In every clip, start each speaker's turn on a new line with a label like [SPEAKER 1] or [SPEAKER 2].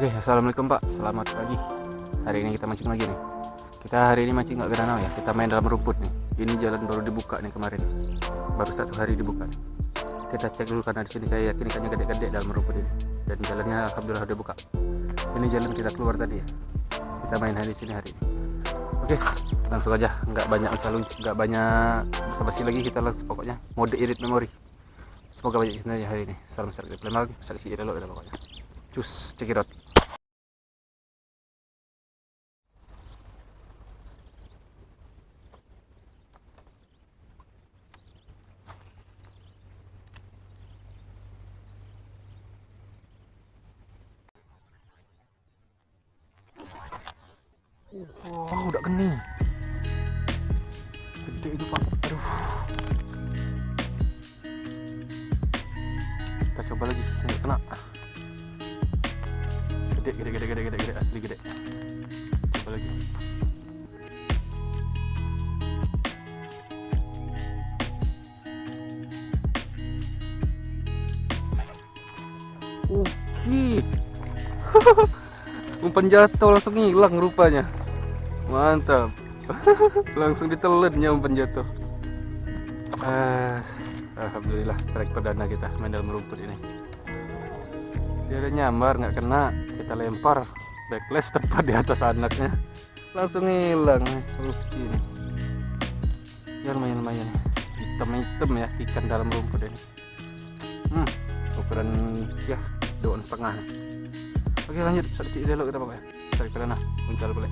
[SPEAKER 1] Oke, assalamualaikum Pak, selamat pagi. Hari ini kita mancing lagi nih. Kita hari ini mancing nggak danau ya, kita main dalam rumput nih. Ini jalan baru dibuka nih kemarin, baru 1 hari dibuka. Kita cek dulu karena di sini saya yakin ikannya gede-gede dalam rumput ini. Dan jalannya alhamdulillah udah buka. Ini jalan kita keluar tadi ya. Kita main hari di sini hari ini. Oke, langsung aja, nggak banyak uncal-uncal, nggak banyak basa-basi lagi, kita langsung pokoknya mode irit memori. Semoga banyak isinya hari ini. Salam sejahtera dari Palembang, saksi dulu udah pokoknya. Cus, cekidot. Wow, udah geni. Gede itu Pak. Aduh. Kita coba lagi, nggak kena. Gede, asli gede. Coba lagi. Oke. Umpan jatuh langsung hilang rupanya. Mantap. Langsung ditelennya umpan jatuh. Alhamdulillah strike perdana kita main dalam rumput ini. Dia ada nyambar nggak kena, kita lempar backlash tepat di atas anaknya, langsung hilang. Oke. Ya lumayan hitam ya ikan dalam rumput ini. Ukuran ya 2 ons setengah. Oke, lanjut sedikit dulu kita pakai strike perdana uncal boleh.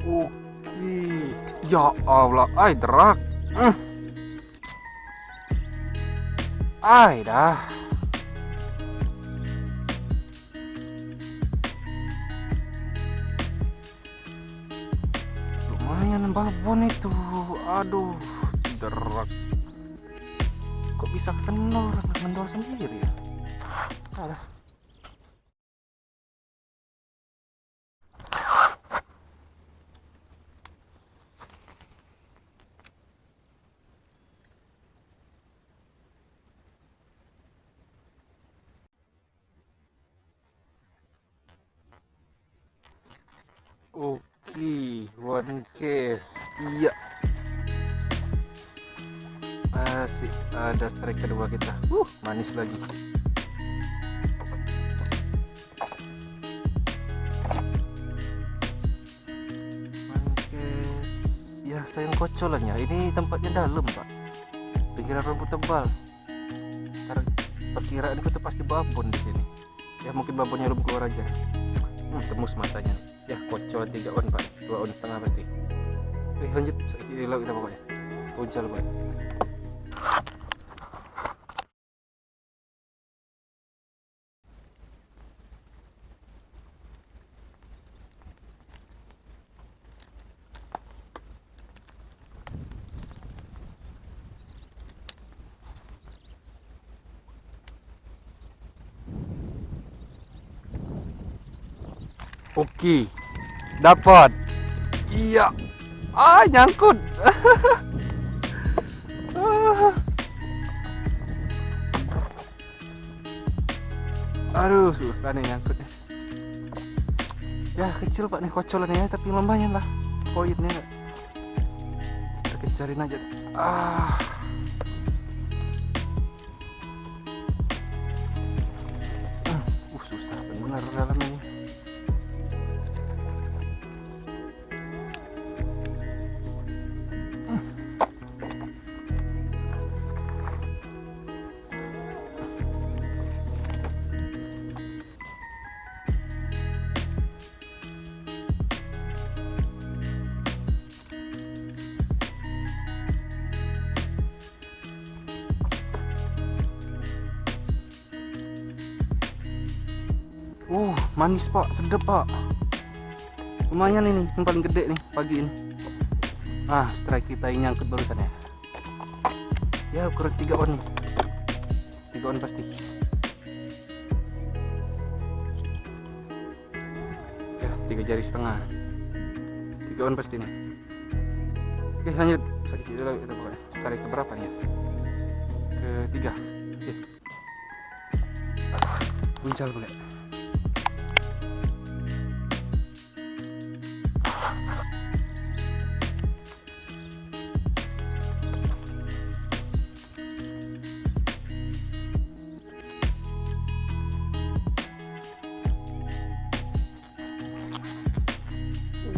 [SPEAKER 1] Oke, ya Allah, derak. Dah. Lumayan babon itu. Aduh, derak. Kok bisa kendor sendiri ya? Alah. Oke, one case. Iya. Masih ada strike kedua kita. Manis lagi. One case. Ya, sayang kocolannya. Ini tempatnya dalam, Pak. Pinggiran rumput tebal. Perkiraan itu pasti babon di sini. Ya, mungkin babonnya belum keluar aja. Tembus matanya. Ya, kocolan 3 on Pak, 2 on setengah berarti. Oke, lanjut lalu kita pokoknya uncal Pak. Oke, dapat. Iya. Nyangkut. Aduh, susah nih nyangkutnya. Ya, kecil Pak nih kocolannya, tapi lumayan lah poinnya. Kita kejarin aja. Susah benar dalamnya. Manis Pak, sedap Pak. Lumayan ini, yang paling gede nih pagi ini. Strike kita yang nyangkut barusan ya. Ya ukuran 3 on nih. 3 on pasti. Ya 3 jari setengah, 3 on pasti nih. Oke lanjut, sakit dulu kita pokoknya. Tarik ke berapa nih? Ketiga. Oke. Buncal boleh.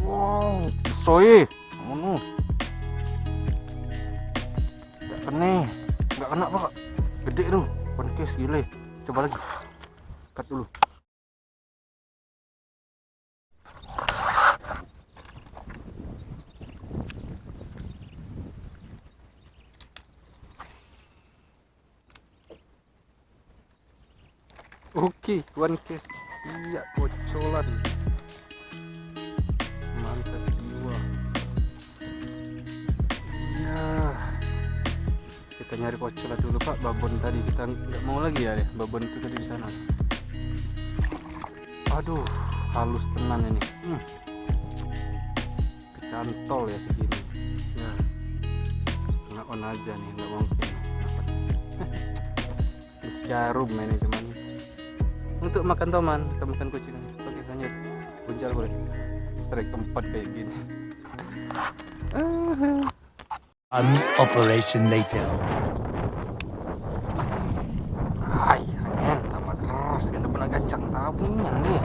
[SPEAKER 1] Wow, soy. Nggak kena pak, gede tuh, pankes gile. Coba lagi, cut dulu. Oke, one case. Iya, kocolan. Mantap jiwa. Iya. Kita nyari kocolan dulu pak. Babon tadi kita nggak mau lagi ya deh. Babon itu tadi di sana. Aduh, halus tenan ini. Kecantol ya segini. Ya, nggak on aja nih, nggak mungkin. Jarum ini cuman. Untuk makan toman, kita makan kucing. Oke lanjut, buncal boleh. Strike tempat kayak gini.
[SPEAKER 2] An operation later.
[SPEAKER 1] Hai, men, tambah keras. Kita pernah gancang tabungnya nih.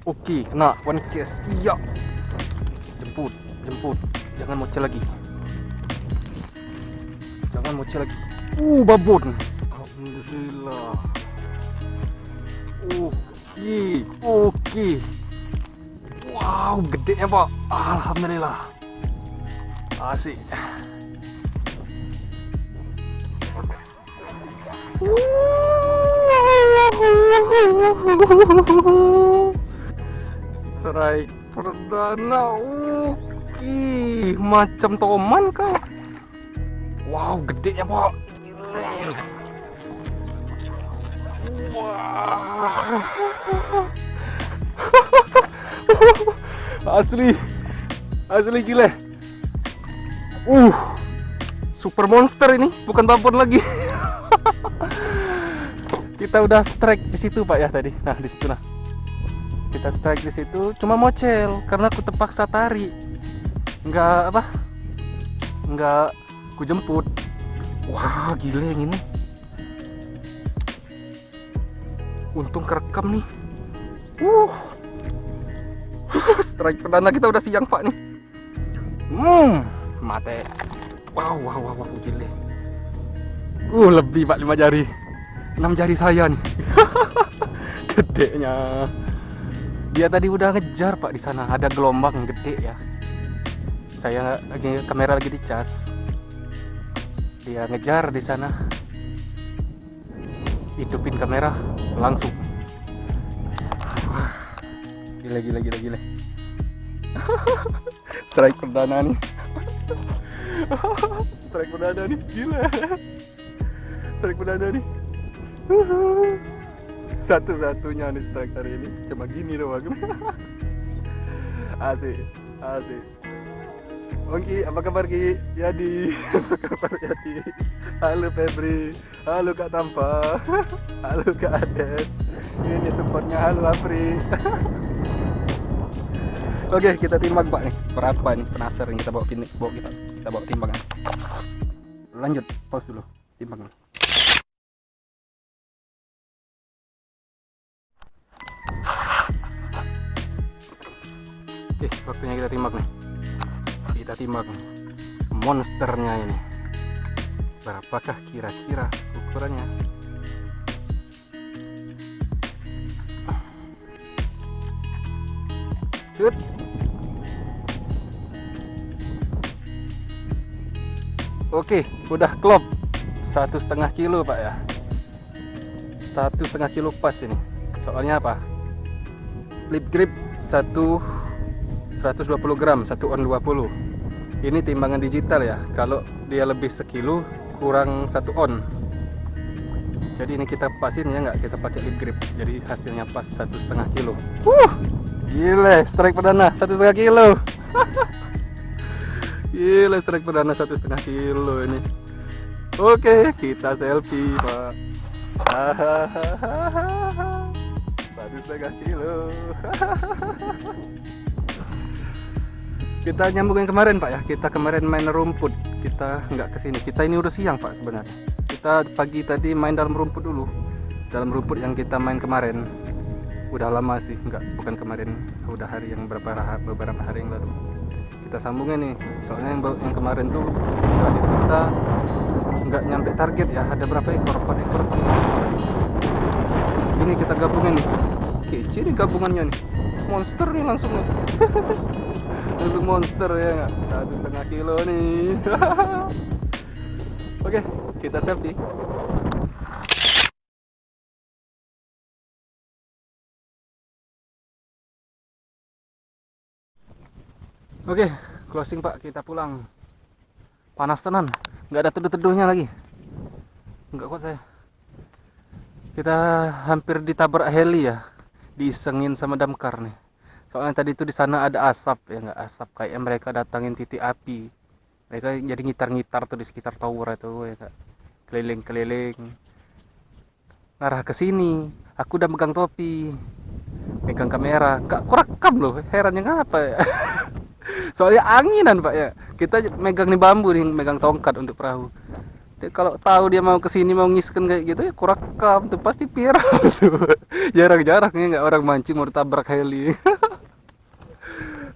[SPEAKER 1] Oke, kena one case. Iya. Jemput. Jangan mocel lagi. Babon. Alhamdulillah. Oke. Wow, gedenya pak. Alhamdulillah. Asik. Strike perdana. Oke, macam toman kau. Wow, gedenya pak. Wah. Asli gila. Super monster ini, bukan babon lagi. Kita udah strike di situ pak ya tadi. Nah di situ nah. Kita strike di situ, cuma mocel karena aku terpaksa tarik. Nggak ku jemput. Wah gile yang ini. Untung kerekam nih. Strike perdana kita udah siang pak nih. Mate. Wow gile. Lebih pak 5 jari. 6 jari saya nih. Gedenya. Dia tadi udah ngejar pak di sana, ada gelombang gede ya. Saya lagi kamera lagi dicas. Dia ngejar di sana. Hidupin kamera langsung. Gila. Strike perdana nih. Gila. Strike perdana nih. Satu-satunya nih strike hari ini. Cuma gini doang. Asik. Oke, apa kabar Ki? Yadi. Apa kabar Yadi? Halo Febri. Halo Kak Tampa. Halo Kak Ades. Ini supportnya. Halo Apri. Oke, kita timbang Pak nih. Berapa nih? Penasaran kita bawa timbangan. Lanjut, pause dulu. Timbang. Oke, waktunya kita timbang nih. Kita timbang monsternya ini. Berapakah kira-kira ukurannya? Shoot. Oke, udah klop 1,5 kilo Pak ya. 1,5 kilo pas ini. Soalnya apa? Lip grip 120 gram, 1 on 20. Ini timbangan digital ya. Kalau dia lebih sekilo kurang 1 on. Jadi ini kita pasin ya nggak, kita pakai lip grip. Jadi hasilnya pas 1,5 kilo. Gile, strike perdana 1,5 kilo. Gila, strike perdana 1,5 kilo ini. Oke, kita selfie Pak. 1,5 kilo. Kita nyambungin kemarin Pak ya. Kita kemarin main rumput. Kita nggak kesini. Kita ini udah siang Pak sebenarnya. Kita pagi tadi main dalam rumput dulu. Dalam rumput yang kita main kemarin. Udah lama sih, bukan kemarin. Udah hari yang beberapa hari yang lalu. Kita sambungin nih. Soalnya yang kemarin tuh terakhir kita nggak nyampe target ya. Ada berapa ekor? 4 ekor. Ini kita gabungin nih. Kece nih gabungannya nih. Monster nih langsung nih. Langsung monster ya nggak? 1,5 kilo nih. Oke, kita selfie. Oke, closing Pak, kita pulang. Panas tenan, nggak ada teduh-teduhnya lagi. Nggak kuat saya. Kita hampir ditabrak heli ya, diisengin sama damkar nih. Soalnya tadi itu di sana ada asap ya, nggak asap kayak mereka datangin titik api. Mereka jadi ngitar-ngitar tuh di sekitar tower itu ya kak. Keliling-keliling. Ngarah ke sini. Aku udah megang topi, megang kamera, nggak kurekam loh. Herannya ngapa ya? Soalnya anginan Pak ya. Kita megang nih bambu nih, megang tongkat untuk perahu. Dia kalau tahu dia mau kesini mau ngisken kayak gitu ya kurekam tuh pasti viral tuh. Jarang-jarang ya nggak orang mancing mau ditabrak heli.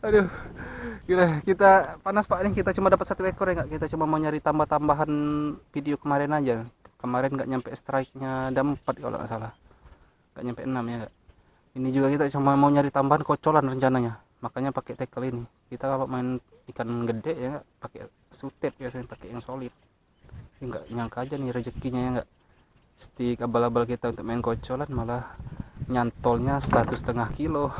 [SPEAKER 1] Aduh, gila, kita panas Pak nih. Kita cuma dapat 1 ekor ya nggak. Kita cuma mau nyari tambah-tambahan video kemarin aja. Kemarin nggak nyampe strike-nya, ada 4 kalau nggak salah. Nggak nyampe 6 ya nggak. Ini juga kita cuma mau nyari tambahan kocolan rencananya. Makanya pakai tackle ini. Kita kalau main ikan gede ya nggak pakai sutet biasanya, pakai yang solid. Ini nggak nyangka aja nih rezekinya ya nggak. Stik abal-abal kita untuk main kocolan malah nyantolnya 1,5 kilo.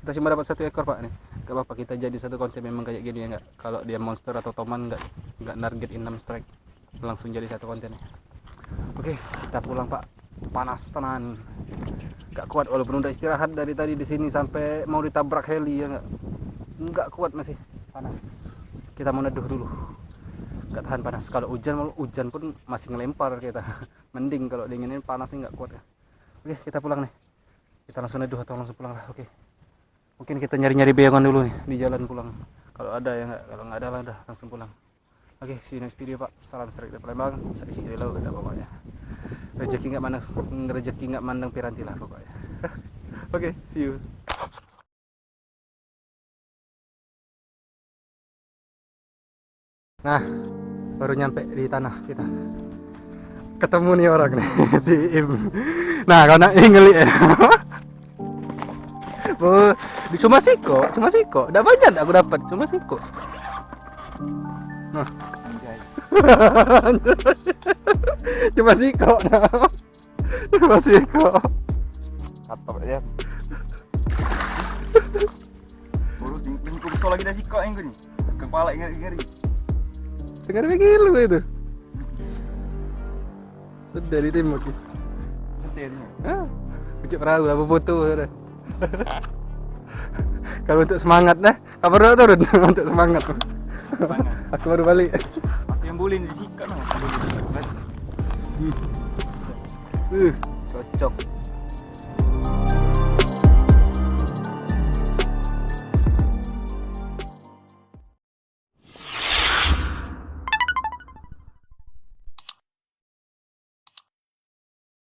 [SPEAKER 1] Kita cuma dapat 1 ekor Pak nih. Gak apa-apa, kita jadi satu konten memang kayak gini ya nggak. Kalau dia monster atau toman nggak target 6 strike, langsung jadi satu konten ya. Oke, kita pulang Pak. Panas tenan. Gak kuat walaupun udah istirahat dari tadi di sini sampai mau ditabrak heli ya nggak kuat, masih panas. Kita mau neduh dulu. Nggak tahan panas. Kalau hujan pun masih ngelempar kita. Mending kalau dinginin, panasnya nggak kuat ya. Oke, kita pulang nih. Kita langsung neduh atau langsung pulang lah. Oke. Mungkin kita nyari-nyari beongan dulu nih di jalan pulang. Kalau ada ya nggak. Kalau nggak ada lah udah langsung pulang. Oke, see you next video Pak. Salam strike dari Palembang. Saya isi dulu udah pokoknya. Rezeki nggak mandang piranti lah pokoknya. Oke, see you. Nah, baru nyampe di tanah kita. Ketemu nih orang nih, si Im. Nah, karena ngeli ya. Cuma siko. Udah banyak aku dapat, cuma siko. Nah. Cuma siko. Cuma siko.
[SPEAKER 3] Atap ya. Baru tinggal besar lagi dah siko yang gini. Kepala ngeri-ngeri.
[SPEAKER 1] Dengar begini itu. Sudah ditembak sih.
[SPEAKER 3] Setirnya.
[SPEAKER 1] Pucuk perahu lah foto sudah. Kalau untuk semangat dah, kabar dulu turun untuk semangat. Aku baru balik.
[SPEAKER 3] Aku yang boleh disikat lah.
[SPEAKER 1] Cocok.